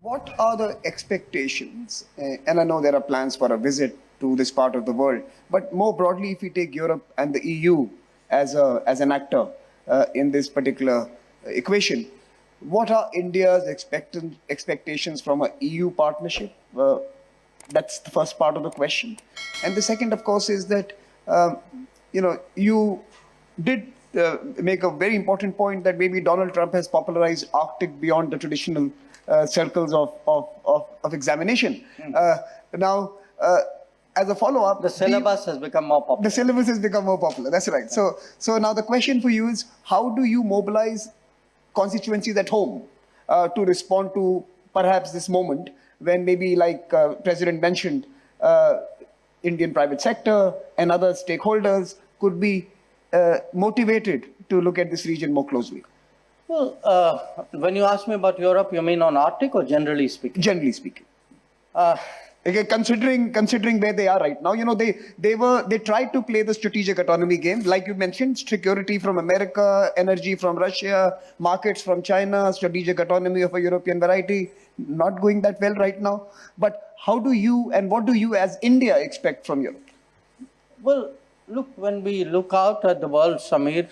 What are the expectations? And I know there are plans for a visit to this part of the world, but more broadly, if we take Europe and the EU as an actor in this particular equation, what are India's expectations from an EU partnership? That's the first part of the question. And the second, of course, is that you did make a very important point that maybe Donald Trump has popularized Arctic beyond the traditional circles of examination. Now, as a follow-up, the syllabus has become more popular. The syllabus has become more popular. That's right. So now the question for you is, how do you mobilize constituencies at home to respond to perhaps this moment when maybe, like President mentioned, Indian private sector and other stakeholders could be motivated to look at this region more closely? Well, when you ask me about Europe, you mean on Arctic or generally speaking? Generally speaking. Considering where they are right now, they tried to play the strategic autonomy game, like you mentioned, security from America, energy from Russia, markets from China, strategic autonomy of a European variety, not going that well right now. But how do you and what do you as India expect from Europe? Well, look, when we look out at the world, Samir,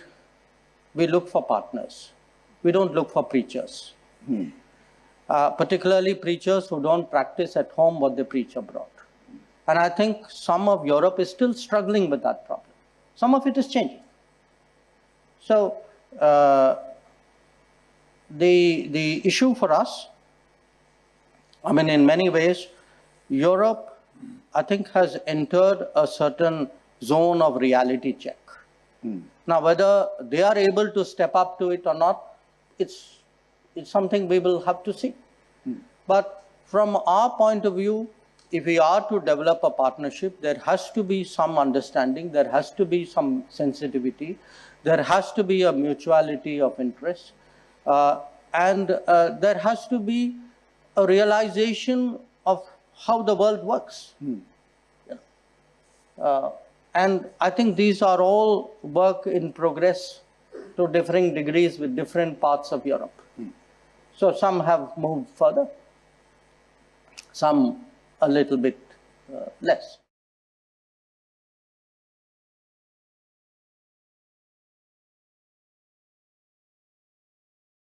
we look for partners. We don't look for preachers. Particularly preachers who don't practice at home what they preach abroad. And I think some of Europe is still struggling with that problem. Some of it is changing. So the issue for us, I mean, in many ways, Europe, I think, has entered a certain zone of reality check. Now, whether they are able to step up to it or not, it's something we will have to see. But from our point of view, if we are to develop a partnership, there has to be some understanding, there has to be some sensitivity, there has to be a mutuality of interest, and there has to be a realization of how the world works. And I think these are all work in progress to differing degrees with different parts of Europe. So some have moved further, some a little bit less.